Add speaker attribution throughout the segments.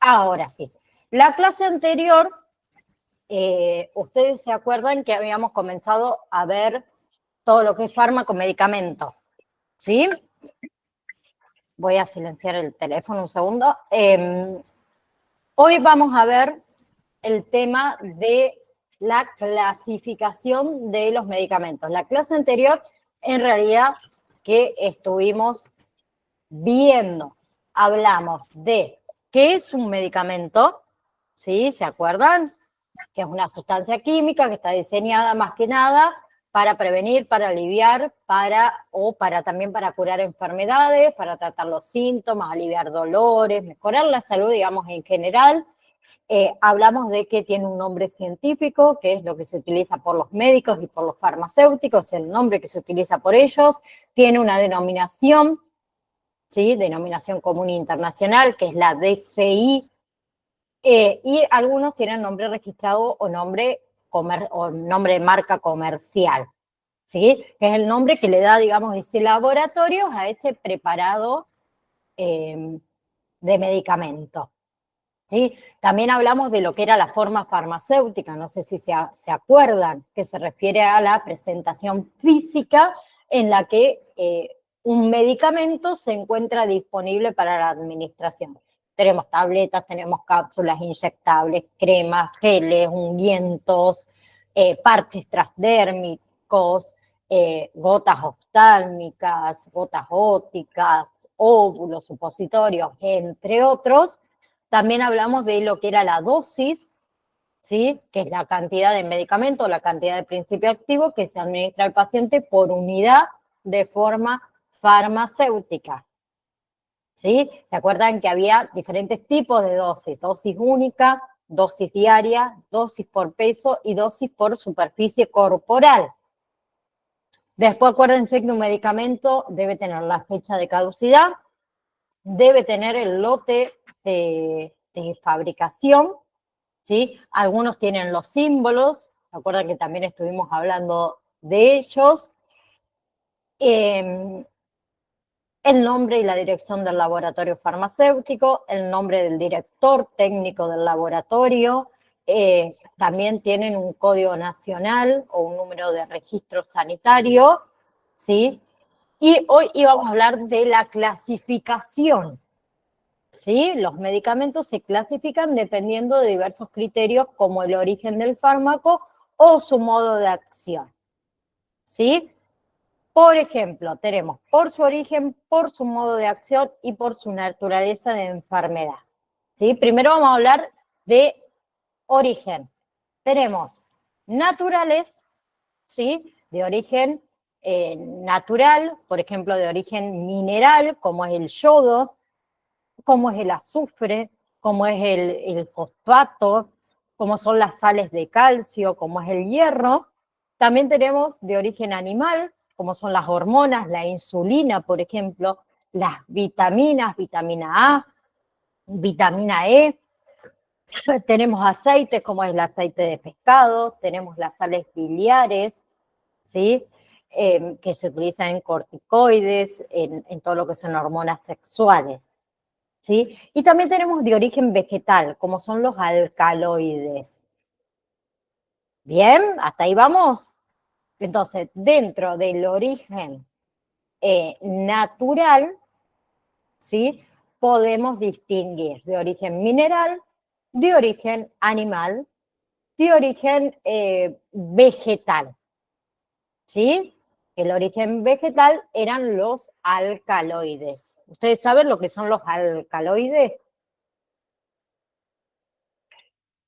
Speaker 1: Ahora sí. La clase anterior, ustedes se acuerdan que habíamos comenzado a ver todo lo que es fármaco, medicamento, ¿sí? Voy a silenciar el teléfono un segundo. Hoy vamos a ver el tema de la clasificación de los medicamentos. La clase anterior, en realidad, que estuvimos viendo, hablamos de qué es un medicamento, ¿sí? ¿Se acuerdan? Que es una sustancia química que está diseñada más que nada para prevenir, para aliviar, también para curar enfermedades, para tratar los síntomas, aliviar dolores, mejorar la salud, digamos, en general. Hablamos de que tiene un nombre científico, que es lo que se utiliza por los médicos y por los farmacéuticos, el nombre que se utiliza por ellos. Tiene una denominación, ¿sí? Denominación común internacional, que es la DCI, y algunos tienen nombre registrado o nombre de marca comercial, ¿sí? Que es el nombre que le da, digamos, ese laboratorio a ese preparado de medicamento, ¿sí? También hablamos de lo que era la forma farmacéutica, no sé si se acuerdan, que se refiere a la presentación física en la que un medicamento se encuentra disponible para la administración. Tenemos tabletas, tenemos cápsulas inyectables, cremas, geles, ungüentos, parches transdérmicos, gotas oftálmicas, gotas ópticas, óvulos, supositorios, entre otros. También hablamos de lo que era la dosis, ¿sí? Que es la cantidad de medicamento, la cantidad de principio activo que se administra al paciente por unidad de forma farmacéutica, ¿sí? ¿Se acuerdan que había diferentes tipos de dosis? Dosis única, dosis diaria, dosis por peso y dosis por superficie corporal. Después acuérdense que un medicamento debe tener la fecha de caducidad, debe tener el lote de fabricación, ¿sí? Algunos tienen los símbolos, ¿se acuerdan que también estuvimos hablando de ellos? El nombre y la dirección del laboratorio farmacéutico, el nombre del director técnico del laboratorio, también tienen un código nacional o un número de registro sanitario, ¿sí? Y hoy íbamos a hablar de la clasificación, ¿sí? Los medicamentos se clasifican dependiendo de diversos criterios como el origen del fármaco o su modo de acción, ¿sí? Por ejemplo, tenemos por su origen, por su modo de acción y por su naturaleza de enfermedad, ¿sí? Primero vamos a hablar de origen. Tenemos naturales, ¿sí? De origen natural, por ejemplo, de origen mineral, como es el yodo, como es el azufre, como es el fosfato, como son las sales de calcio, como es el hierro. También tenemos de origen animal, como son las hormonas, la insulina, por ejemplo, las vitaminas, vitamina A, vitamina E. Tenemos aceites, como es el aceite de pescado, tenemos las sales biliares, ¿sí? Que se utilizan en corticoides, en todo lo que son hormonas sexuales, ¿sí? Y también tenemos de origen vegetal, como son los alcaloides. ¿Bien? ¿Hasta ahí vamos? Entonces, dentro del origen natural, ¿sí? Podemos distinguir de origen mineral, de origen animal, de origen vegetal, ¿sí? El origen vegetal eran los alcaloides. ¿Ustedes saben lo que son los alcaloides?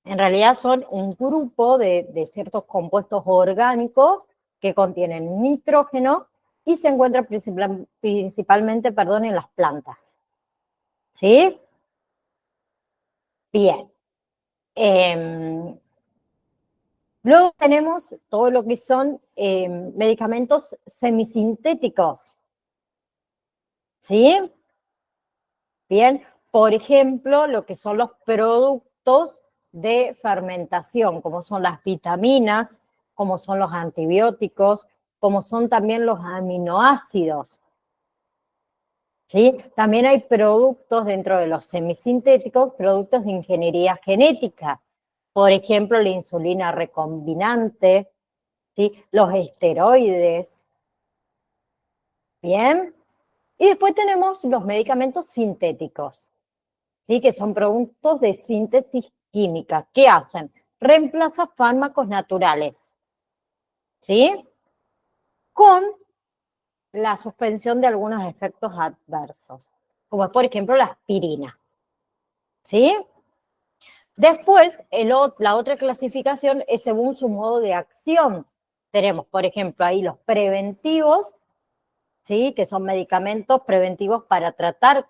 Speaker 1: En realidad son un grupo de ciertos compuestos orgánicos que contienen nitrógeno y se encuentran principalmente, en las plantas. ¿Sí? Bien. Luego tenemos todo lo que son medicamentos semisintéticos. ¿Sí? Bien. Por ejemplo, lo que son los productos de fermentación, como son las vitaminas, como son los antibióticos, como son también los aminoácidos. ¿sí? También hay productos dentro de los semisintéticos, productos de ingeniería genética. Por ejemplo, la insulina recombinante, ¿sí? Los esteroides. ¿Bien? Y después tenemos los medicamentos sintéticos, ¿sí? Que son productos de síntesis química. ¿Qué hacen? Reemplazan fármacos naturales, ¿sí? Con la suspensión de algunos efectos adversos, como es, por ejemplo, la aspirina, ¿sí? Después, la otra clasificación es según su modo de acción. Tenemos, por ejemplo, ahí los preventivos, ¿sí? Que son medicamentos preventivos para tratar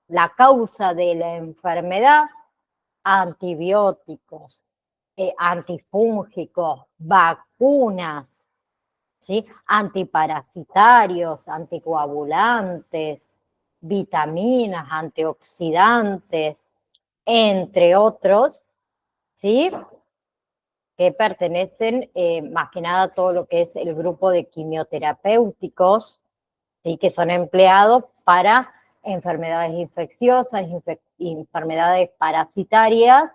Speaker 1: la causa de la enfermedad, antibióticos, antifúngicos, vacunas, ¿sí? Antiparasitarios, anticoagulantes, vitaminas, antioxidantes, entre otros, ¿sí? Que pertenecen más que nada a todo lo que es el grupo de quimioterapéuticos, ¿sí? Que son empleados para enfermedades infecciosas, enfermedades parasitarias.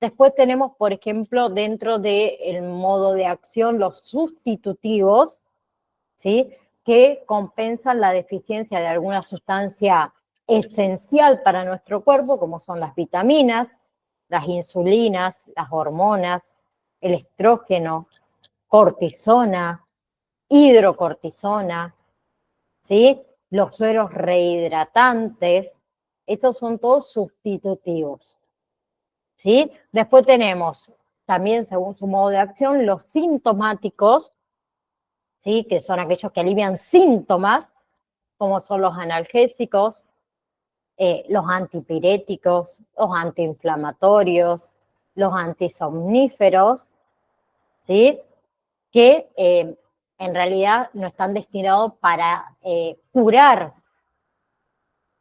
Speaker 1: Después tenemos, por ejemplo, dentro del modo de acción, los sustitutivos, ¿sí? Que compensan la deficiencia de alguna sustancia esencial para nuestro cuerpo, como son las vitaminas, las insulinas, las hormonas, el estrógeno, cortisona, hidrocortisona, ¿sí? Los sueros rehidratantes, estos son todos sustitutivos, ¿sí? Después tenemos, también según su modo de acción, los sintomáticos, ¿sí? Que son aquellos que alivian síntomas, como son los analgésicos, los antipiréticos, los antiinflamatorios, los antisomníferos, ¿sí? Que en realidad no están destinados para curar,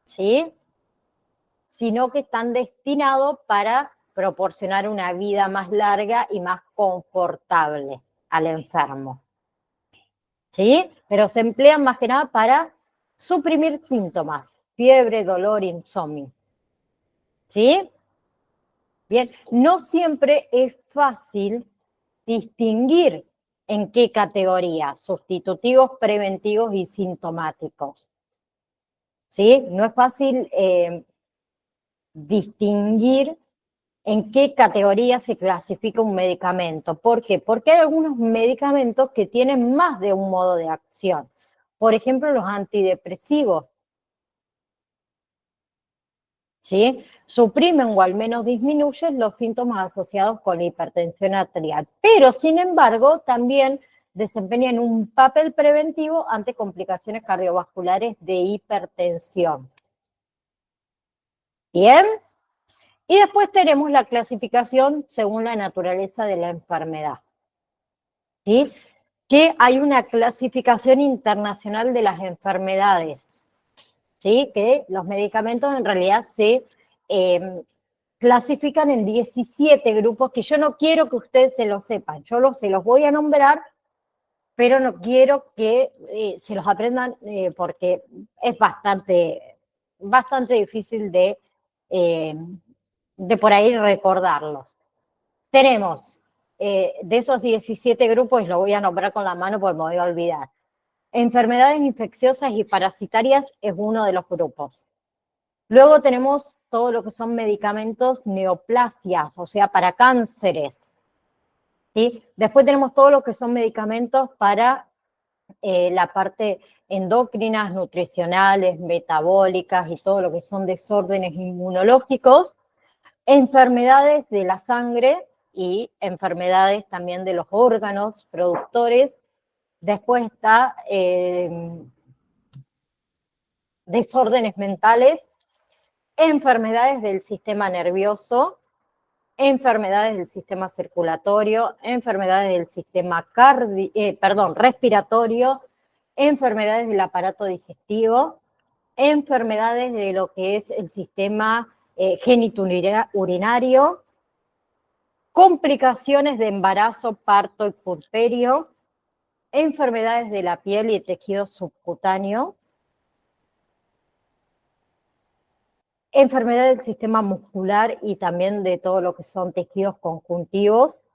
Speaker 1: ¿sí? Sino que están destinados para proporcionar una vida más larga y más confortable al enfermo, ¿sí? Pero se emplean más que nada para suprimir síntomas, fiebre, dolor, insomnio, ¿sí? Bien, no siempre es fácil distinguir en qué categoría, sustitutivos, preventivos y sintomáticos, ¿sí? No es fácil distinguir en qué categoría se clasifica un medicamento. ¿Por qué? Porque hay algunos medicamentos que tienen más de un modo de acción. Por ejemplo, los antidepresivos, ¿sí? Suprimen o al menos disminuyen los síntomas asociados con la hipertensión arterial, pero sin embargo también desempeñan un papel preventivo ante complicaciones cardiovasculares de hipertensión. ¿Bien? Y después tenemos la clasificación según la naturaleza de la enfermedad, ¿sí? Que hay una clasificación internacional de las enfermedades, ¿sí? Que los medicamentos en realidad se clasifican en 17 grupos que yo no quiero que ustedes se lo sepan, se los voy a nombrar, pero no quiero que se los aprendan porque es bastante difícil de por ahí recordarlos. Tenemos de esos 17 grupos, y lo voy a nombrar con la mano porque me voy a olvidar. Enfermedades infecciosas y parasitarias es uno de los grupos. Luego tenemos todo lo que son medicamentos neoplasias, o sea, para cánceres, ¿sí? Después tenemos todo lo que son medicamentos para la parte endocrinas, nutricionales, metabólicas y todo lo que son desórdenes inmunológicos, enfermedades de la sangre y enfermedades también de los órganos productores. Después está desórdenes mentales, enfermedades del sistema nervioso, enfermedades del sistema circulatorio, enfermedades del sistema respiratorio, enfermedades del aparato digestivo, enfermedades de lo que es el sistema genitourinario, complicaciones de embarazo, parto y puerperio, enfermedades de la piel y el tejido subcutáneo, enfermedad del sistema muscular y también de todo lo que son tejidos conjuntivos,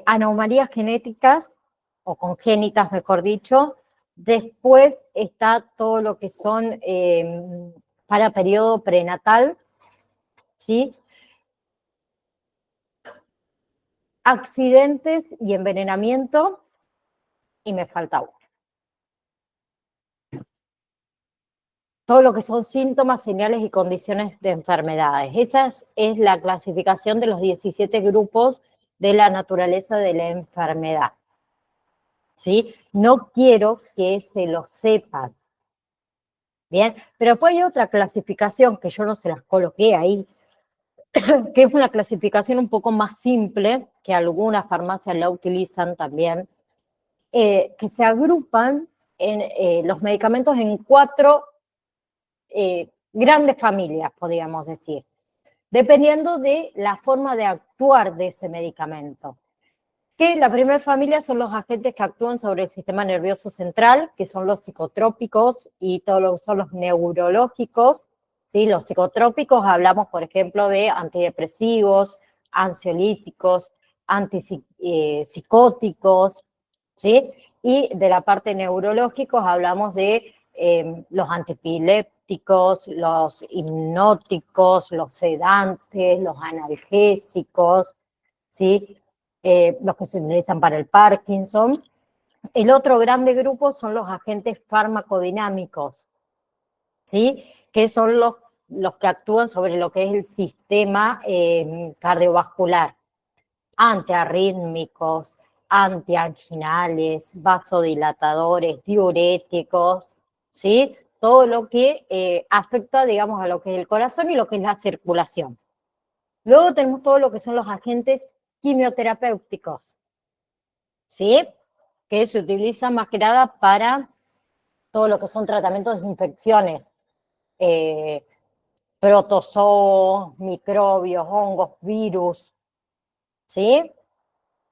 Speaker 1: anomalías genéticas o congénitas, mejor dicho. Después está todo lo que son para periodo prenatal, ¿sí? Accidentes y envenenamiento, y me falta uno. Todo lo que son síntomas, señales y condiciones de enfermedades. Esa es la clasificación de los 17 grupos de la naturaleza de la enfermedad. ¿Sí? No quiero que se lo sepan. Bien, pero después hay otra clasificación que yo no se las coloqué ahí, que es una clasificación un poco más simple, que algunas farmacias la utilizan también, que se agrupan en, los medicamentos en 4 grandes familias, podríamos decir, dependiendo de la forma de actuar de ese medicamento. Que la primera familia son los agentes que actúan sobre el sistema nervioso central, que son los psicotrópicos y todo lo que son los neurológicos. ¿Sí? Los psicotrópicos hablamos, por ejemplo, de antidepresivos, ansiolíticos, antipsicóticos, ¿sí? Y de la parte neurológicos hablamos de los antipilépticos, los hipnóticos, los sedantes, los analgésicos, ¿sí? Los que se utilizan para el Parkinson. El otro grande grupo son los agentes farmacodinámicos, ¿sí? Que son los que actúan sobre lo que es el sistema cardiovascular, antiarrítmicos, antianginales, vasodilatadores, diuréticos, ¿sí? Todo lo que afecta, digamos, a lo que es el corazón y lo que es la circulación. Luego tenemos todo lo que son los agentes quimioterapéuticos, ¿sí? Que se utilizan más que nada para todo lo que son tratamientos de infecciones, protozoos, microbios, hongos, virus, ¿sí?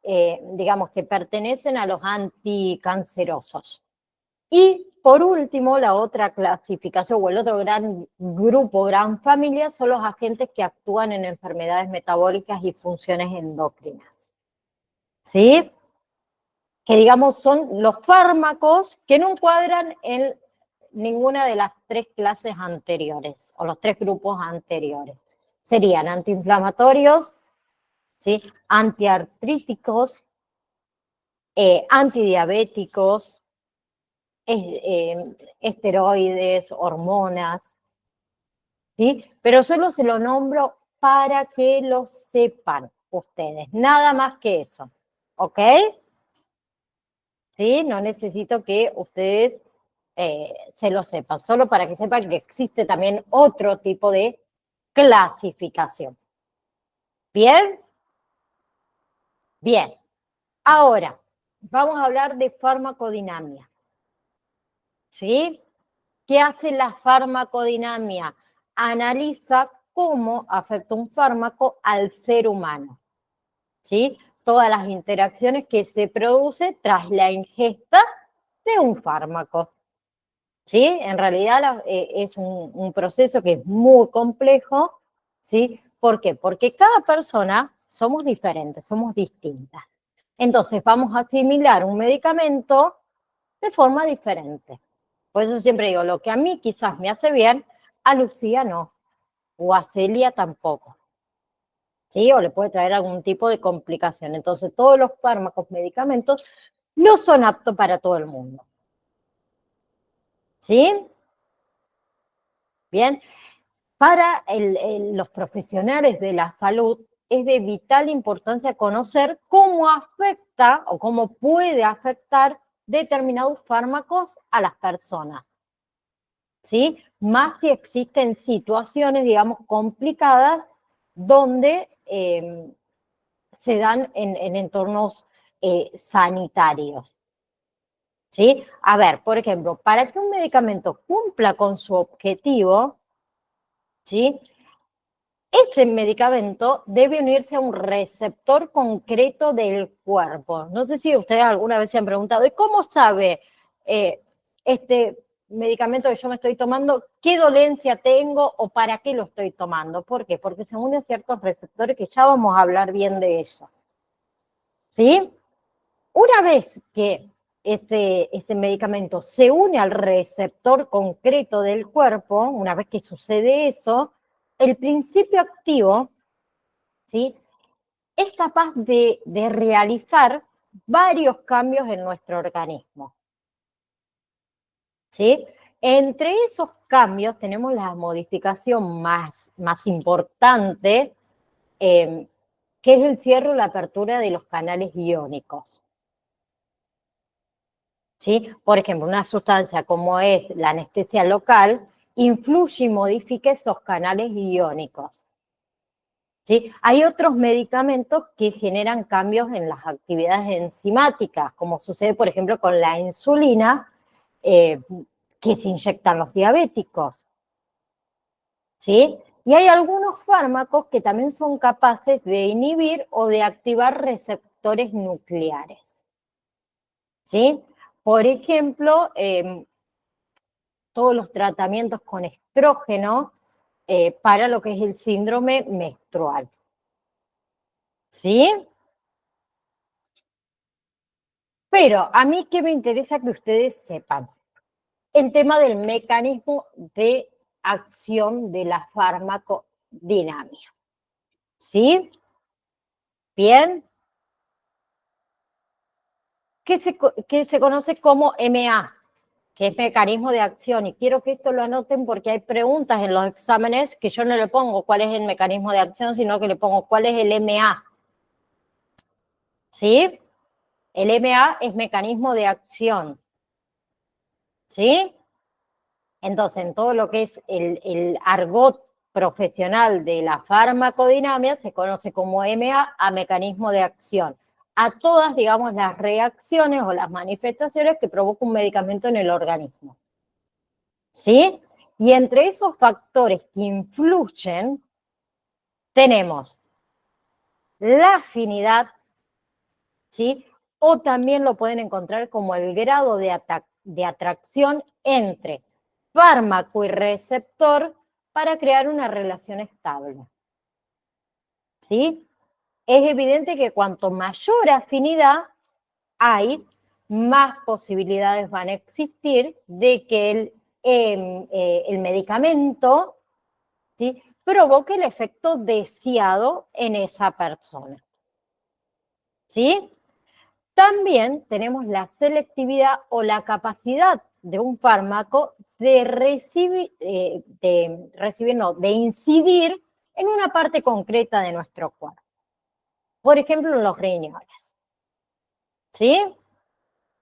Speaker 1: Digamos que pertenecen a los anticancerosos. Y por último, la otra clasificación o el otro gran grupo, gran familia, son los agentes que actúan en enfermedades metabólicas y funciones endocrinas. ¿Sí? Que digamos son los fármacos que no encuadran en ninguna de las 3 clases anteriores o los 3 grupos anteriores. Serían antiinflamatorios, ¿sí? Antiartríticos, antidiabéticos, esteroides, hormonas, ¿sí? Pero solo se lo nombro para que lo sepan ustedes, nada más que eso, ¿ok? ¿Sí? No necesito que ustedes se lo sepan, solo para que sepan que existe también otro tipo de clasificación. ¿Bien? Bien. Ahora, vamos a hablar de farmacodinamia. ¿Sí? ¿Qué hace la farmacodinamia? Analiza cómo afecta un fármaco al ser humano. ¿Sí? Todas las interacciones que se producen tras la ingesta de un fármaco. ¿Sí? En realidad es un proceso que es muy complejo, ¿sí? ¿Por qué? Porque cada persona somos diferentes, somos distintas. Entonces vamos a asimilar un medicamento de forma diferente. Por eso siempre digo, lo que a mí quizás me hace bien, a Lucía no, o a Celia tampoco, ¿sí? O le puede traer algún tipo de complicación. Entonces todos los fármacos, medicamentos, no son aptos para todo el mundo. ¿Sí? Bien. Para los profesionales de la salud es de vital importancia conocer cómo afecta o cómo puede afectar determinados fármacos a las personas. ¿Sí? Más si existen situaciones, digamos, complicadas donde se dan en entornos sanitarios. ¿Sí? A ver, por ejemplo, para que un medicamento cumpla con su objetivo, ¿sí? Este medicamento debe unirse a un receptor concreto del cuerpo. No sé si ustedes alguna vez se han preguntado, ¿y cómo sabe este medicamento que yo me estoy tomando, qué dolencia tengo o para qué lo estoy tomando. ¿Por qué? Porque se une a ciertos receptores que ya vamos a hablar bien de eso. ¿Sí? Una vez que ese medicamento se une al receptor concreto del cuerpo, una vez que sucede eso, el principio activo, ¿sí?, es capaz de realizar varios cambios en nuestro organismo. ¿Sí? Entre esos cambios tenemos la modificación más importante, que es el cierre o la apertura de los canales iónicos. ¿Sí? Por ejemplo, una sustancia como es la anestesia local influye y modifica esos canales iónicos. ¿Sí? Hay otros medicamentos que generan cambios en las actividades enzimáticas, como sucede, por ejemplo, con la insulina, que se inyectan los diabéticos. ¿Sí? Y hay algunos fármacos que también son capaces de inhibir o de activar receptores nucleares. ¿Sí? Por ejemplo, todos los tratamientos con estrógeno para lo que es el síndrome menstrual. ¿Sí? Pero a mí que me interesa que ustedes sepan el tema del mecanismo de acción de la farmacodinamia. ¿Sí? Bien. Que se conoce como MA, que es mecanismo de acción. Y quiero que esto lo anoten porque hay preguntas en los exámenes que yo no le pongo cuál es el mecanismo de acción, sino que le pongo cuál es el MA. ¿Sí? El MA es mecanismo de acción. ¿Sí? Entonces, en todo lo que es el argot profesional de la farmacodinamia se conoce como MA a mecanismo de acción. A todas, digamos, las reacciones o las manifestaciones que provoca un medicamento en el organismo. ¿Sí? Y entre esos factores que influyen, tenemos la afinidad, ¿sí? O también lo pueden encontrar como el grado de atracción entre fármaco y receptor para crear una relación estable. ¿Sí? Es evidente que cuanto mayor afinidad hay, más posibilidades van a existir de que el medicamento, ¿sí?, provoque el efecto deseado en esa persona. ¿Sí? También tenemos la selectividad o la capacidad de un fármaco de incidir en una parte concreta de nuestro cuerpo. Por ejemplo, en los riñones. ¿Sí?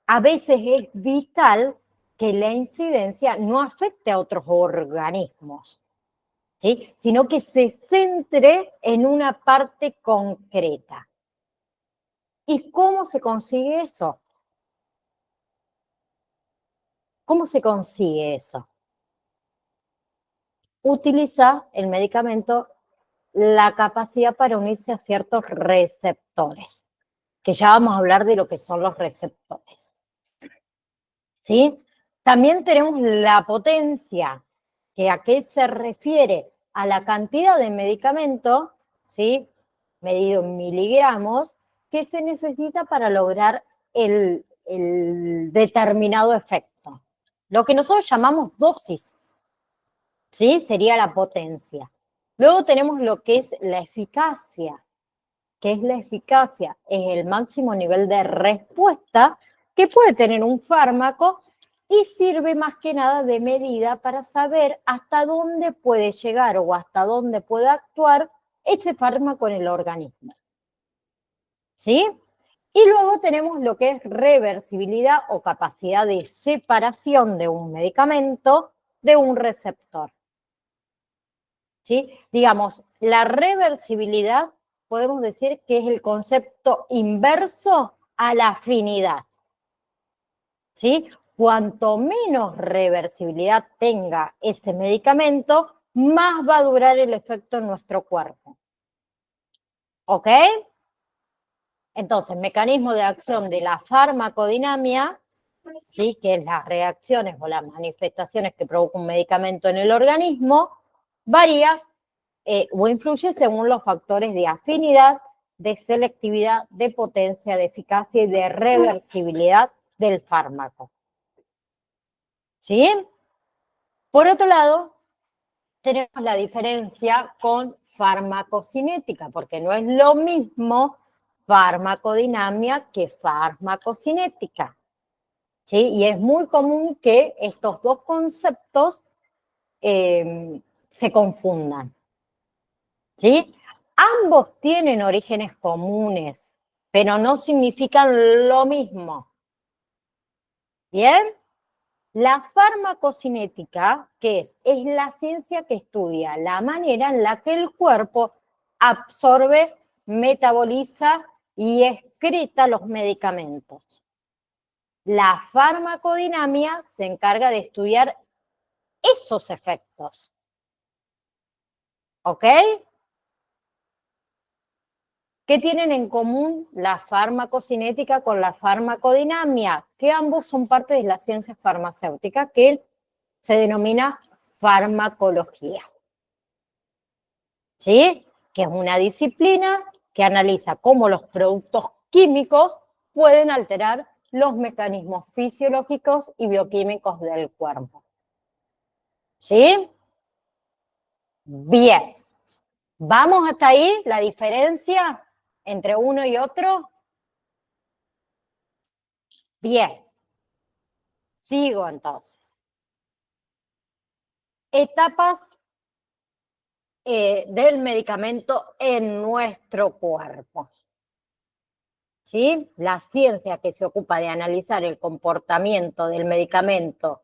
Speaker 1: A veces es vital que la incidencia no afecte a otros organismos, ¿sí?, sino que se centre en una parte concreta. ¿Y cómo se consigue eso? ¿Cómo se consigue eso? Utiliza el medicamento la capacidad para unirse a ciertos receptores, que ya vamos a hablar de lo que son los receptores. ¿Sí? También tenemos la potencia, que a qué se refiere a la cantidad de medicamento, ¿sí?, medido en miligramos, que se necesita para lograr el determinado efecto. Lo que nosotros llamamos dosis, ¿sí?, sería la potencia. Luego tenemos lo que es la eficacia. ¿Qué es la eficacia? Es el máximo nivel de respuesta que puede tener un fármaco y sirve más que nada de medida para saber hasta dónde puede llegar o hasta dónde puede actuar ese fármaco en el organismo. ¿Sí? Y luego tenemos lo que es reversibilidad o capacidad de separación de un medicamento de un receptor. ¿Sí? Digamos, la reversibilidad podemos decir que es el concepto inverso a la afinidad. ¿Sí? Cuanto menos reversibilidad tenga ese medicamento, más va a durar el efecto en nuestro cuerpo. ¿Ok? Entonces, mecanismo de acción de la farmacodinamia ¿sí? Que es las reacciones o las manifestaciones que provoca un medicamento en el organismo, varía o influye según los factores de afinidad, de selectividad, de potencia, de eficacia y de reversibilidad del fármaco. ¿Sí? Por otro lado, tenemos la diferencia con farmacocinética, porque no es lo mismo farmacodinamia que farmacocinética. ¿Sí? Y es muy común que estos dos conceptos se confundan. ¿Sí? Ambos tienen orígenes comunes, pero no significan lo mismo. ¿Bien? La farmacocinética, ¿qué es? Es la ciencia que estudia la manera en la que el cuerpo absorbe, metaboliza y excreta los medicamentos. La farmacodinamia se encarga de estudiar esos efectos. ¿Ok? ¿Qué tienen en común la farmacocinética con la farmacodinamia? Que ambos son parte de la ciencia farmacéutica que se denomina farmacología. ¿Sí? Que es una disciplina que analiza cómo los productos químicos pueden alterar los mecanismos fisiológicos y bioquímicos del cuerpo. ¿Sí? Bien. ¿Vamos hasta ahí? ¿La diferencia entre uno y otro? Bien. Sigo entonces. Etapas del medicamento en nuestro cuerpo. ¿Sí? La ciencia que se ocupa de analizar el comportamiento del medicamento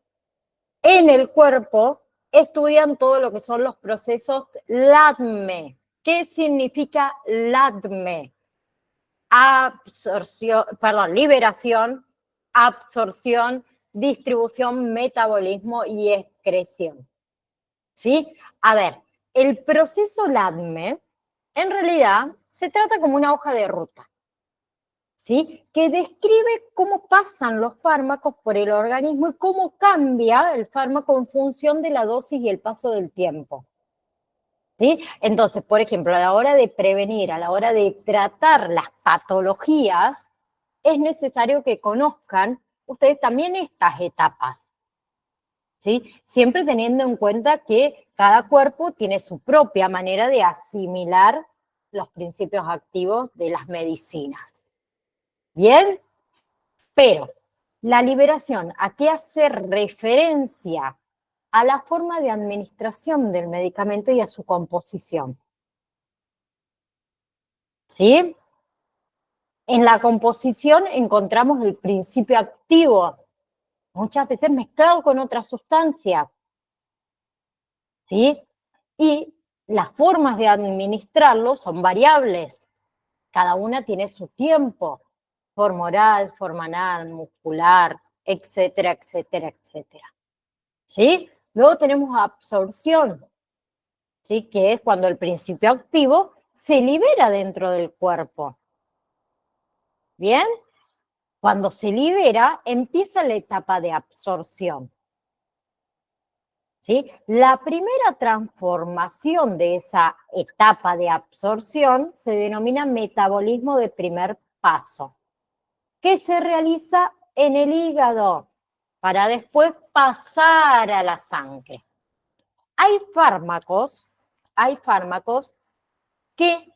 Speaker 1: en el cuerpo estudian todo lo que son los procesos LADME. ¿Qué significa LADME? Liberación, absorción, distribución, metabolismo y excreción. ¿Sí? A ver, el proceso LADME en realidad se trata como una hoja de ruta. ¿Sí? Que describe cómo pasan los fármacos por el organismo y cómo cambia el fármaco en función de la dosis y el paso del tiempo. ¿Sí? Entonces, por ejemplo, a la hora de prevenir, a la hora de tratar las patologías, es necesario que conozcan ustedes también estas etapas. ¿Sí? Siempre teniendo en cuenta que cada cuerpo tiene su propia manera de asimilar los principios activos de las medicinas. ¿Bien? Pero la liberación, ¿a qué hace referencia? A la forma de administración del medicamento y a su composición. ¿Sí? En la composición encontramos el principio activo, muchas veces mezclado con otras sustancias. ¿Sí? Y las formas de administrarlo son variables. Cada una tiene su tiempo, forma oral, forma anal, muscular, etcétera, etcétera, etcétera. ¿Sí? Luego tenemos absorción, ¿sí? Que es cuando el principio activo se libera dentro del cuerpo. ¿Bien? Cuando se libera, empieza la etapa de absorción. ¿Sí? La primera transformación de esa etapa de absorción se denomina metabolismo de primer paso, que se realiza en el hígado para después pasar a la sangre. Hay fármacos que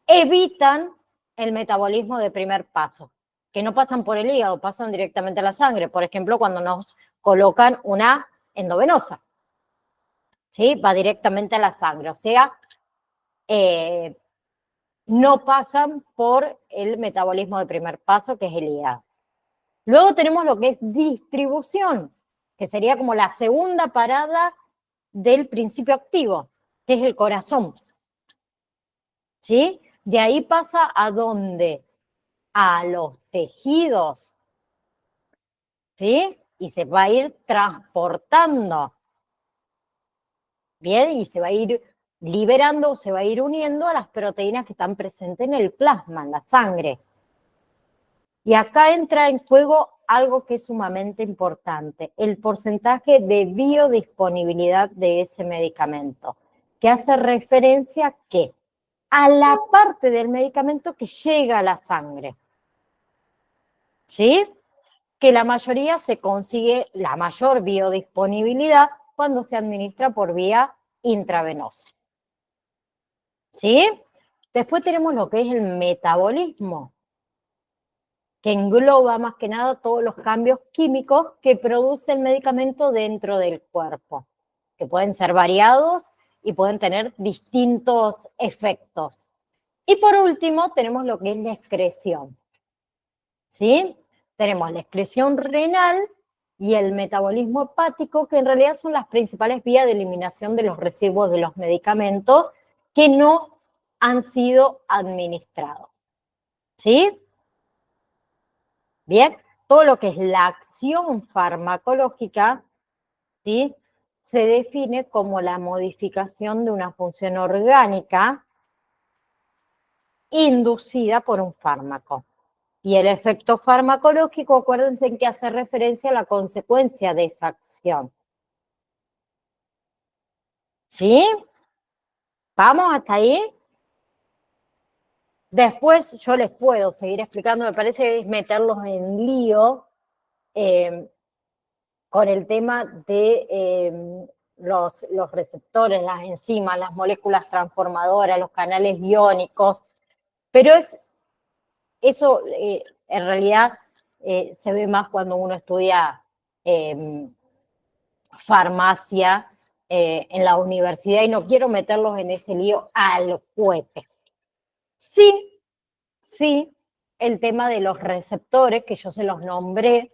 Speaker 1: evitan el metabolismo de primer paso, que no pasan por el hígado, pasan directamente a la sangre. Por ejemplo, cuando nos colocan una endovenosa, ¿sí? Va directamente a la sangre, o sea, no pasan por el metabolismo de primer paso, que es el hígado. Luego tenemos lo que es distribución, que sería como la segunda parada del principio activo, que es el corazón. ¿Sí? De ahí pasa a dónde? A los tejidos. ¿Sí? Y se va a ir transportando. Bien, y se va a ir liberando, se va a ir uniendo a las proteínas que están presentes en el plasma, en la sangre. Y acá entra en juego algo que es sumamente importante, el porcentaje de biodisponibilidad de ese medicamento, que hace referencia a la parte del medicamento que llega a la sangre. ¿Sí? Que la mayoría se consigue la mayor biodisponibilidad cuando se administra por vía intravenosa. ¿Sí? Después tenemos lo que es el metabolismo, que engloba más que nada todos los cambios químicos que produce el medicamento dentro del cuerpo, que pueden ser variados y pueden tener distintos efectos. Y por último tenemos lo que es la excreción. ¿Sí? Tenemos la excreción renal y el metabolismo hepático, que en realidad son las principales vías de eliminación de los residuos de los medicamentos que no han sido administrados. ¿Sí? Bien, todo lo que es la acción farmacológica, ¿sí? Se define como la modificación de una función orgánica inducida por un fármaco. Y el efecto farmacológico, acuérdense en que hace referencia a la consecuencia de esa acción. ¿Sí? ¿Vamos hasta ahí? Después yo les puedo seguir explicando, me parece que es meterlos en lío con el tema de los receptores, las enzimas, las moléculas transformadoras, los canales iónicos, pero eso en realidad se ve más cuando uno estudia farmacia en la universidad y no quiero meterlos en ese lío al cohete. Sí, el tema de los receptores, que yo se los nombré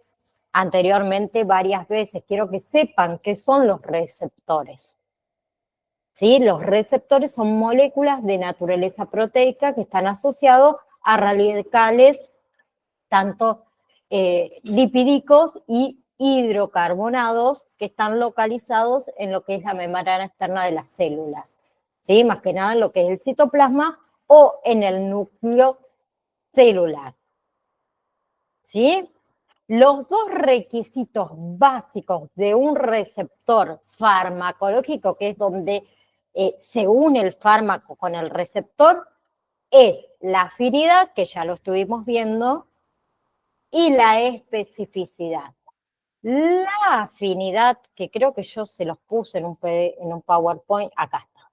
Speaker 1: anteriormente varias veces, quiero que sepan qué son los receptores. ¿Sí? Los receptores son moléculas de naturaleza proteica que están asociados a radicales tanto lipídicos y hidrocarbonados que están localizados en lo que es la membrana externa de las células, ¿sí? Más que nada en lo que es el citoplasma o en el núcleo celular, ¿sí? Los dos requisitos básicos de un receptor farmacológico, que es donde se une el fármaco con el receptor, es la afinidad, que ya lo estuvimos viendo, y la especificidad. La afinidad, que creo que yo se los puse en un PowerPoint, acá está.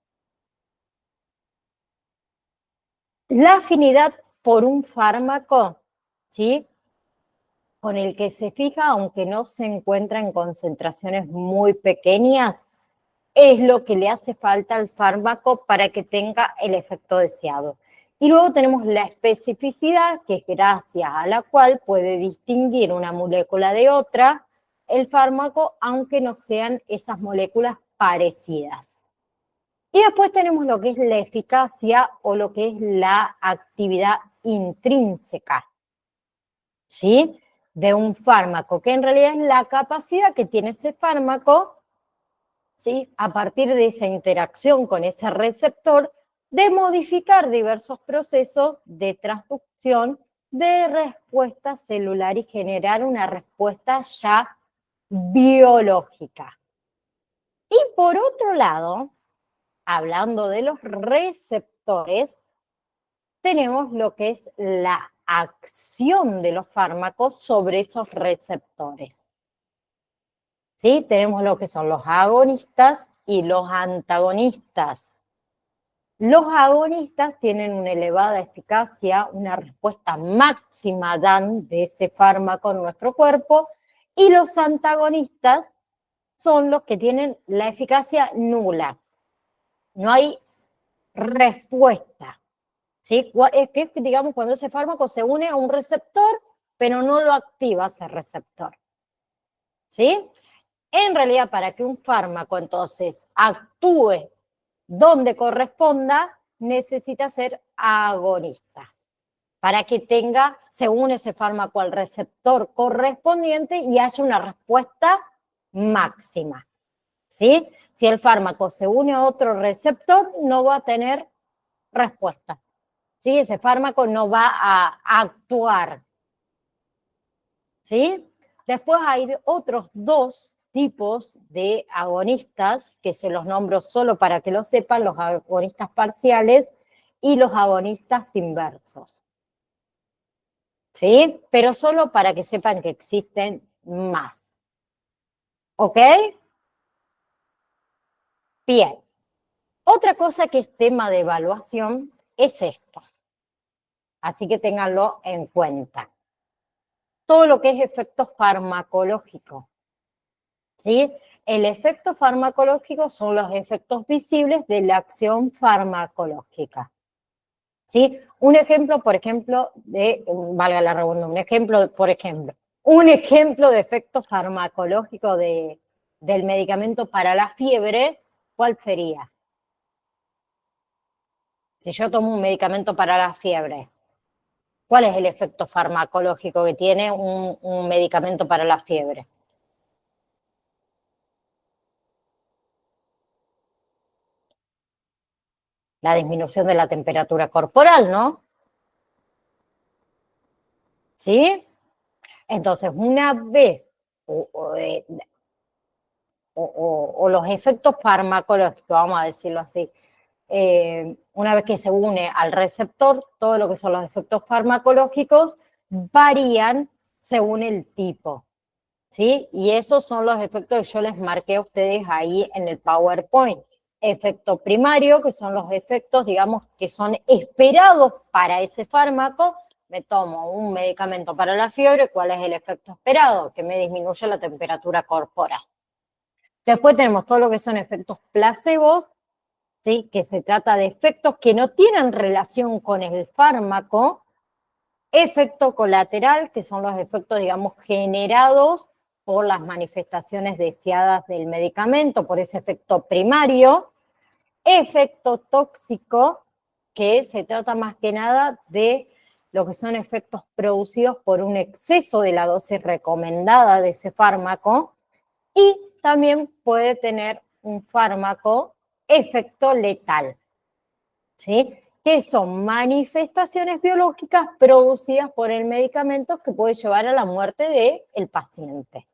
Speaker 1: La afinidad por un fármaco, ¿sí? Con el que se fija, aunque no se encuentra en concentraciones muy pequeñas, es lo que le hace falta al fármaco para que tenga el efecto deseado. Y luego tenemos la especificidad, que es gracias a la cual puede distinguir una molécula de otra el fármaco, aunque no sean esas moléculas parecidas. Y después tenemos lo que es la eficacia o lo que es la actividad intrínseca, ¿sí? De un fármaco, que en realidad es la capacidad que tiene ese fármaco, ¿sí? A partir de esa interacción con ese receptor, de modificar diversos procesos de transducción de respuesta celular y generar una respuesta ya biológica. Y por otro lado, hablando de los receptores, tenemos lo que es la acción de los fármacos sobre esos receptores. ¿Sí? Tenemos lo que son los agonistas y los antagonistas. Los agonistas tienen una elevada eficacia, una respuesta máxima dan de ese fármaco en nuestro cuerpo, y los antagonistas son los que tienen la eficacia nula. No hay respuesta. ¿Sí? Es que, digamos, cuando ese fármaco se une a un receptor, pero no lo activa ese receptor. ¿Sí? En realidad, para que un fármaco entonces actúe donde corresponda, necesita ser agonista, para que se une ese fármaco al receptor correspondiente y haya una respuesta máxima. ¿Sí? Si el fármaco se une a otro receptor, no va a tener respuesta. ¿Sí? Ese fármaco no va a actuar. ¿sí? Después hay otros dos tipos de agonistas, que se los nombro solo para que lo sepan, los agonistas parciales y los agonistas inversos. ¿Sí? Pero solo para que sepan que existen más. ¿Ok? Bien. Otra cosa que es tema de evaluación es esto. Así que ténganlo en cuenta. Todo lo que es efecto farmacológico. ¿Sí? El efecto farmacológico son los efectos visibles de la acción farmacológica. ¿Sí? Un ejemplo, por ejemplo, valga la redundancia, un ejemplo de efecto farmacológico del medicamento para la fiebre, ¿cuál sería? Si yo tomo un medicamento para la fiebre, ¿cuál es el efecto farmacológico que tiene un medicamento para la fiebre? La disminución de la temperatura corporal, ¿no? ¿Sí? Entonces, una vez, o los efectos farmacológicos, vamos a decirlo así, una vez que se une al receptor, todo lo que son los efectos farmacológicos varían según el tipo, ¿sí? Y esos son los efectos que yo les marqué a ustedes ahí en el PowerPoint. Efecto primario, que son los efectos, digamos, que son esperados para ese fármaco. Me tomo un medicamento para la fiebre, ¿cuál es el efecto esperado? Que me disminuye la temperatura corporal. Después tenemos todo lo que son efectos placebos, ¿sí? Que se trata de efectos que no tienen relación con el fármaco. Efecto colateral, que son los efectos, digamos, generados por las manifestaciones deseadas del medicamento, por ese efecto primario. Efecto tóxico, que se trata más que nada de lo que son efectos producidos por un exceso de la dosis recomendada de ese fármaco. Y también puede tener un fármaco efecto letal, ¿sí? Que son manifestaciones biológicas producidas por el medicamento que puede llevar a la muerte del paciente.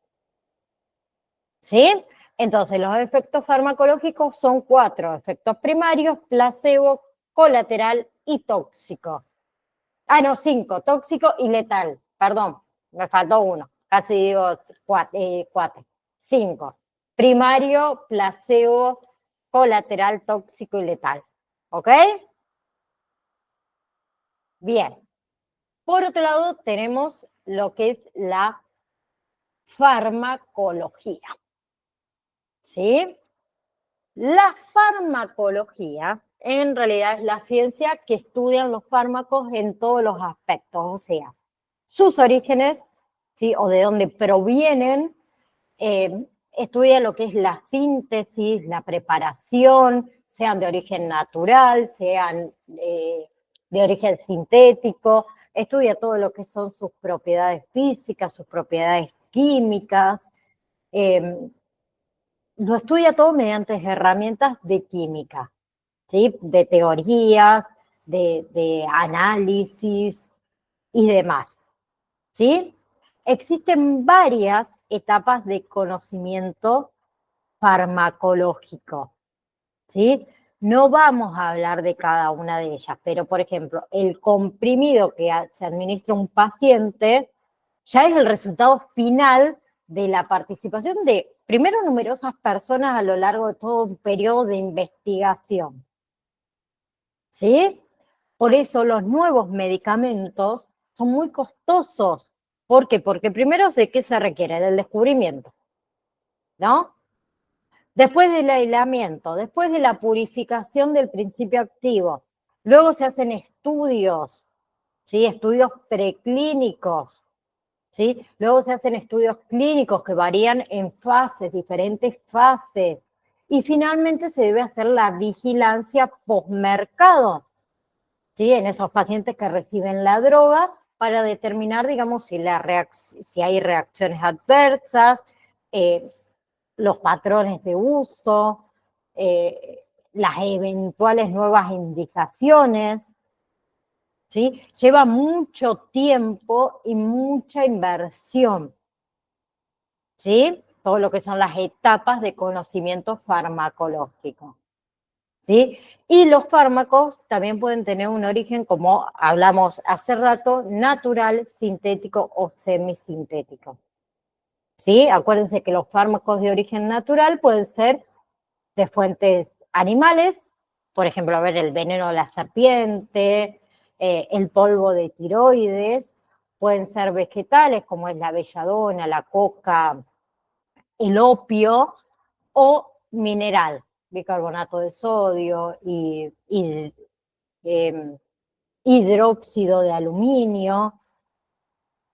Speaker 1: ¿Sí? Entonces, los efectos farmacológicos son 4: efectos primarios, placebo, colateral y tóxico. Ah, no, 5: tóxico y letal. Perdón, me faltó uno. Casi digo 4. 5: primario, placebo, colateral, tóxico y letal. ¿Ok? Bien. Por otro lado, tenemos lo que es la farmacología. ¿Sí? La farmacología en realidad es la ciencia que estudia los fármacos en todos los aspectos, o sea, sus orígenes, ¿sí? O de dónde provienen, estudia lo que es la síntesis, la preparación, sean de origen natural, sean de origen sintético, estudia todo lo que son sus propiedades físicas, sus propiedades químicas, lo estudia todo mediante herramientas de química, ¿sí? De teorías, de análisis y demás, ¿sí? Existen varias etapas de conocimiento farmacológico, ¿sí? No vamos a hablar de cada una de ellas, pero por ejemplo, el comprimido que se administra a un paciente ya es el resultado final de la participación de, primero, numerosas personas a lo largo de todo un periodo de investigación, ¿sí? Por eso los nuevos medicamentos son muy costosos. ¿Por qué? Porque primero, ¿de qué se requiere? Del descubrimiento, ¿no? Después del aislamiento, después de la purificación del principio activo, luego se hacen estudios, ¿sí? Estudios preclínicos, ¿sí? Luego se hacen estudios clínicos que varían en fases, diferentes fases, y finalmente se debe hacer la vigilancia postmercado, ¿sí? En esos pacientes que reciben la droga para determinar, digamos, si hay reacciones adversas, los patrones de uso, las eventuales nuevas indicaciones, ¿sí? Lleva mucho tiempo y mucha inversión, ¿sí? Todo lo que son las etapas de conocimiento farmacológico, ¿sí? Y los fármacos también pueden tener un origen, como hablamos hace rato, natural, sintético o semisintético, ¿sí? Acuérdense que los fármacos de origen natural pueden ser de fuentes animales, por ejemplo, a ver, el veneno de la serpiente, el polvo de tiroides, pueden ser vegetales, como es la belladona, la coca, el opio, o mineral, bicarbonato de sodio y hidróxido de aluminio,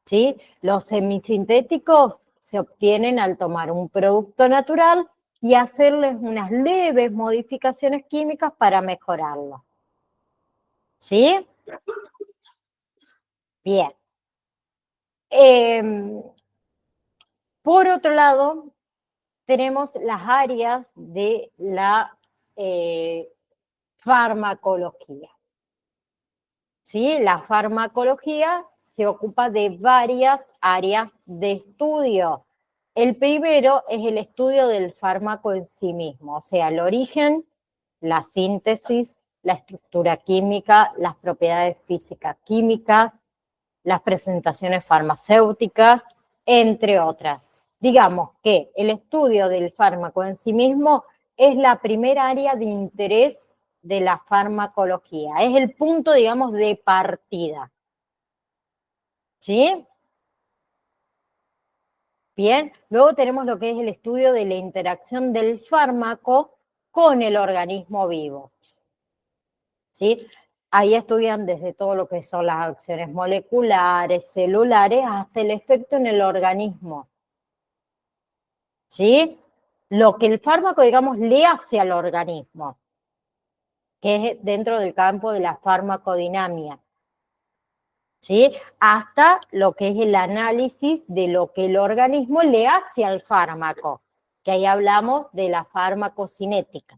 Speaker 1: ¿sí? Los semisintéticos se obtienen al tomar un producto natural y hacerles unas leves modificaciones químicas para mejorarlo, ¿sí? Bien. Por otro lado, tenemos las áreas de la farmacología, ¿sí? La farmacología se ocupa de varias áreas de estudio. El primero es el estudio del fármaco en sí mismo, o sea, el origen, la síntesis, la estructura química, las propiedades físicas químicas, las presentaciones farmacéuticas, entre otras. Digamos que el estudio del fármaco en sí mismo es la primera área de interés de la farmacología, es el punto, digamos, de partida. ¿Sí? Bien, luego tenemos lo que es el estudio de la interacción del fármaco con el organismo vivo. ¿Sí? Ahí estudian desde todo lo que son las acciones moleculares, celulares, hasta el efecto en el organismo. ¿Sí? Lo que el fármaco, digamos, le hace al organismo, que es dentro del campo de la farmacodinamia. ¿Sí? Hasta lo que es el análisis de lo que el organismo le hace al fármaco, que ahí hablamos de la farmacocinética.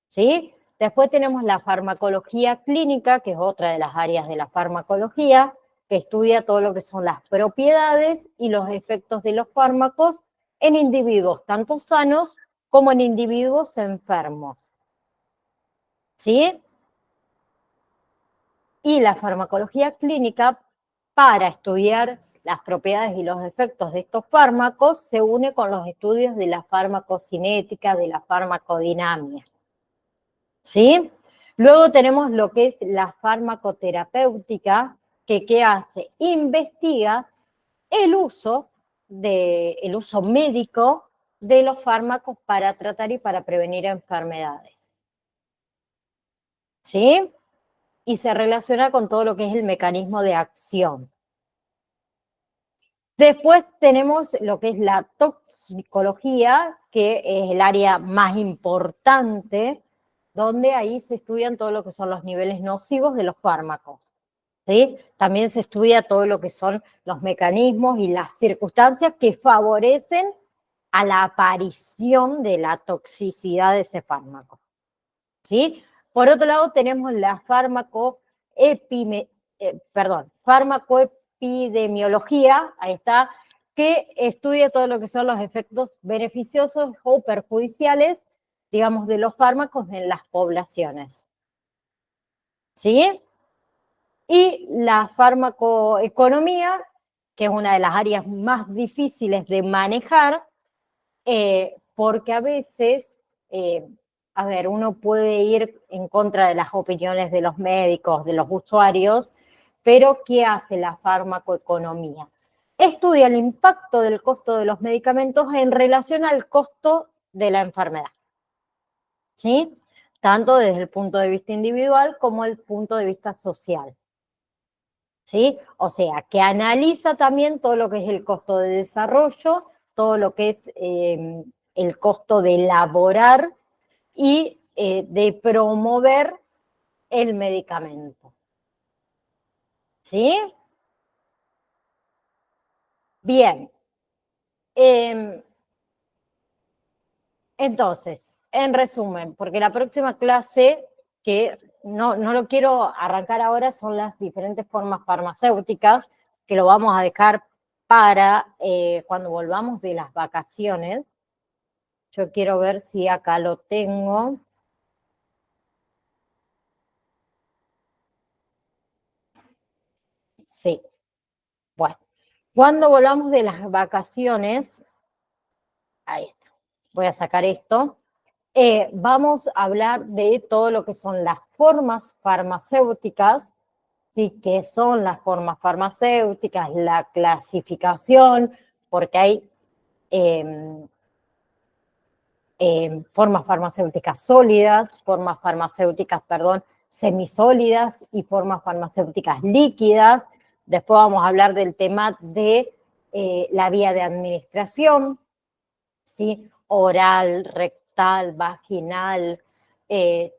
Speaker 1: ¿Sí? Después tenemos la farmacología clínica, que es otra de las áreas de la farmacología, que estudia todo lo que son las propiedades y los efectos de los fármacos en individuos tanto sanos como en individuos enfermos. ¿Sí? Y la farmacología clínica, para estudiar las propiedades y los efectos de estos fármacos, se une con los estudios de la farmacocinética, de la farmacodinamia. ¿Sí? Luego tenemos lo que es la farmacoterapéutica, que ¿qué hace? Investiga el uso médico de los fármacos para tratar y para prevenir enfermedades. ¿Sí? Y se relaciona con todo lo que es el mecanismo de acción. Después tenemos lo que es la toxicología, que es el área más importante, donde ahí se estudian todo lo que son los niveles nocivos de los fármacos. ¿Sí? También se estudia todo lo que son los mecanismos y las circunstancias que favorecen a la aparición de la toxicidad de ese fármaco. ¿Sí? Por otro lado, tenemos la farmacoepidemiología, ahí está, que estudia todo lo que son los efectos beneficiosos o perjudiciales, digamos, de los fármacos en las poblaciones. ¿Sí? Y la farmacoeconomía, que es una de las áreas más difíciles de manejar, porque a veces, a ver, uno puede ir en contra de las opiniones de los médicos, de los usuarios, pero ¿qué hace la farmacoeconomía? Estudia el impacto del costo de los medicamentos en relación al costo de la enfermedad, ¿sí? Tanto desde el punto de vista individual como el punto de vista social. ¿Sí? O sea, que analiza también todo lo que es el costo de desarrollo, todo lo que es el costo de elaborar y de promover el medicamento. ¿Sí? Bien. Entonces, en resumen, porque la próxima clase, que no lo quiero arrancar ahora, son las diferentes formas farmacéuticas, que lo vamos a dejar para cuando volvamos de las vacaciones. Yo quiero ver si acá lo tengo. Sí, bueno. Cuando volvamos de las vacaciones, ahí está, voy a sacar esto. Vamos a hablar de todo lo que son las formas farmacéuticas, ¿sí? ¿Qué son las formas farmacéuticas? La clasificación, porque hay eh, formas farmacéuticas sólidas, formas farmacéuticas, perdón, semisólidas y formas farmacéuticas líquidas. Después vamos a hablar del tema de la vía de administración, ¿sí? Oral, rectal, vaginal,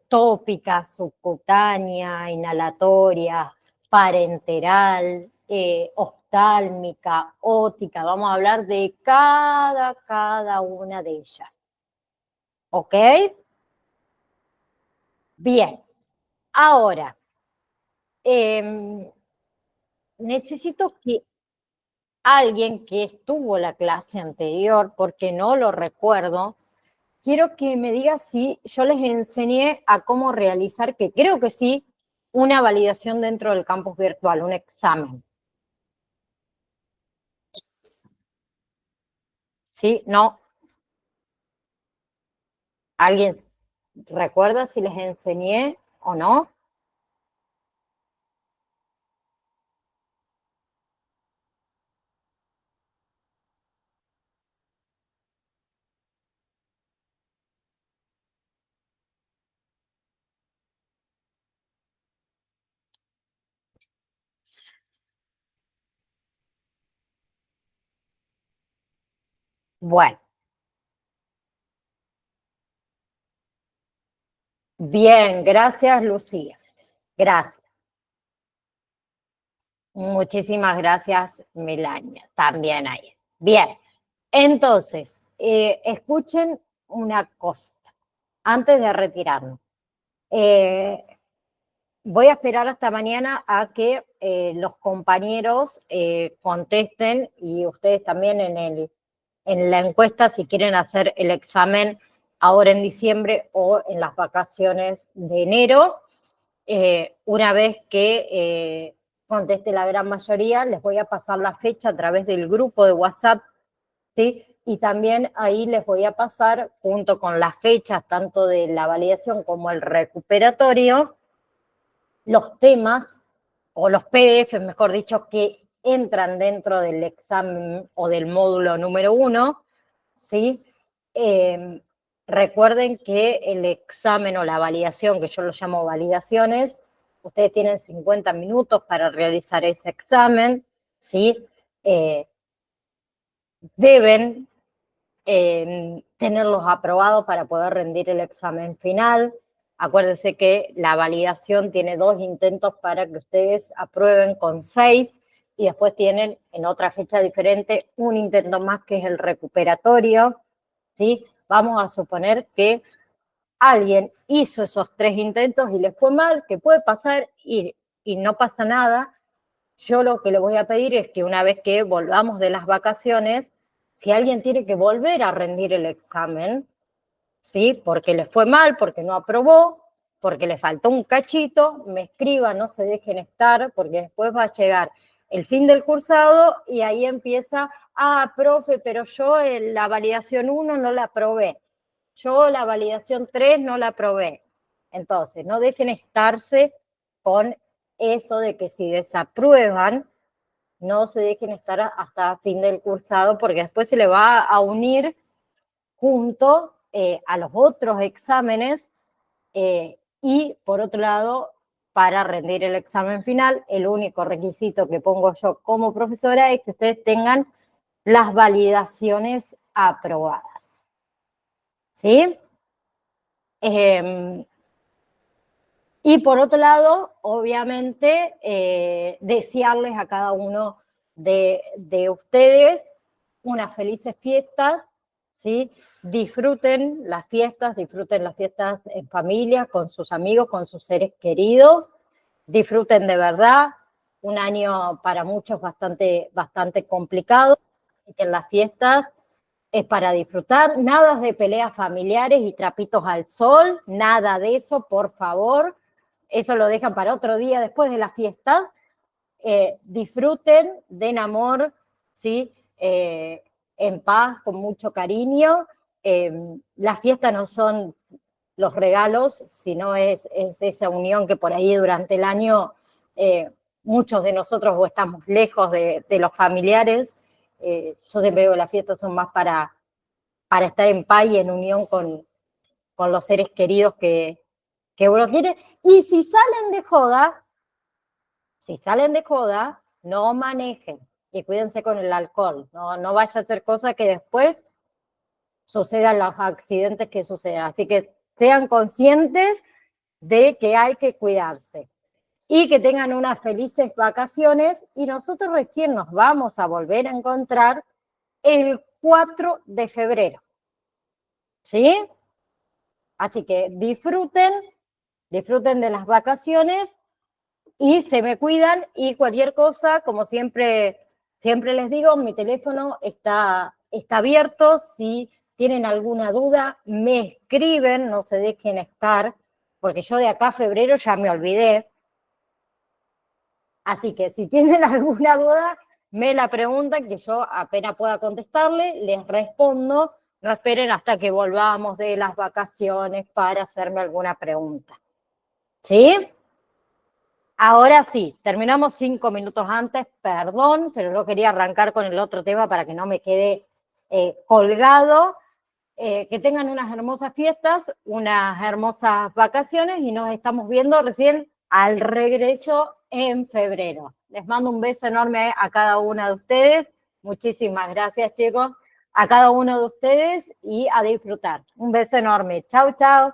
Speaker 1: tópica, subcutánea, inhalatoria, parenteral, oftálmica, ótica. Vamos a hablar de cada una de ellas. ¿Ok? Bien. Ahora, necesito que alguien que estuvo la clase anterior, porque no lo recuerdo, quiero que me diga si yo les enseñé a cómo realizar, que creo que sí, una validación dentro del campus virtual, un examen. ¿Sí? ¿No? ¿Alguien recuerda si les enseñé o no? Bueno, bien, gracias, Lucía. Gracias. Muchísimas gracias, Melania. También ahí. Bien, entonces, escuchen una cosa antes de retirarnos. Eh, Voy a esperar hasta mañana a que los compañeros contesten y ustedes también en la encuesta si quieren hacer el examen ahora en diciembre o en las vacaciones de enero. Una vez que conteste la gran mayoría, les voy a pasar la fecha a través del grupo de WhatsApp, ¿sí? Y también ahí les voy a pasar, junto con las fechas tanto de la validación como el recuperatorio, los temas o los PDF, mejor dicho, que entran dentro del examen o del módulo número 1, ¿sí? Recuerden que el examen o la validación, que yo lo llamo validaciones, ustedes tienen 50 minutos para realizar ese examen, ¿sí? Eh, Deben tenerlos aprobados para poder rendir el examen final. Acuérdense que la validación tiene 2 intentos para que ustedes aprueben con 6 y después tienen en otra fecha diferente un intento más que es el recuperatorio, ¿sí? Vamos a suponer que alguien hizo esos 3 intentos y les fue mal, que puede pasar y no pasa nada. Yo lo que le voy a pedir es que una vez que volvamos de las vacaciones, si alguien tiene que volver a rendir el examen, ¿sí? Porque le fue mal, porque no aprobó, porque le faltó un cachito, me escriban, no se dejen estar, porque después va a llegar el fin del cursado y ahí empieza, profe, pero yo en la validación 1 no la aprobé, yo la validación 3 no la aprobé. Entonces, no dejen estarse con eso de que si desaprueban, no se dejen estar hasta fin del cursado, porque después se le va a unir junto a los otros exámenes y, por otro lado, para rendir el examen final, el único requisito que pongo yo como profesora es que ustedes tengan las validaciones aprobadas. ¿Sí? Y por otro lado, obviamente, desearles a cada uno de ustedes unas felices fiestas, ¿sí? Disfruten las fiestas en familia, con sus amigos, con sus seres queridos, disfruten de verdad, un año para muchos bastante complicado, y que en las fiestas es para disfrutar, nada de peleas familiares y trapitos al sol, nada de eso, por favor, eso lo dejan para otro día después de la fiesta. Disfruten, den amor, ¿sí? En paz, con mucho cariño. Las fiestas no son los regalos, sino es esa unión que por ahí durante el año muchos de nosotros o estamos lejos de los familiares. Yo siempre digo que las fiestas son más para estar en paz y en unión con los seres queridos que uno quiere. Y si salen de joda, no manejen y cuídense con el alcohol. No vaya a hacer cosas que después sucedan los accidentes que sucedan. Así que sean conscientes de que hay que cuidarse y que tengan unas felices vacaciones, y nosotros recién nos vamos a volver a encontrar el 4 de febrero. ¿Sí? Así que disfruten de las vacaciones y se me cuidan, y cualquier cosa, como siempre les digo, mi teléfono está abierto. Si tienen alguna duda, me escriben, no se dejen estar, porque yo de acá a febrero ya me olvidé. Así que si tienen alguna duda, me la preguntan, que yo apenas pueda contestarle, les respondo. No esperen hasta que volvamos de las vacaciones para hacerme alguna pregunta. ¿Sí? Ahora sí, terminamos 5 minutos antes, perdón, pero yo quería arrancar con el otro tema para que no me quede colgado. Que tengan unas hermosas fiestas, unas hermosas vacaciones, y nos estamos viendo recién al regreso en febrero. Les mando un beso enorme a cada una de ustedes. Muchísimas gracias, chicos, a cada uno de ustedes, y a disfrutar. Un beso enorme. Chau, chau.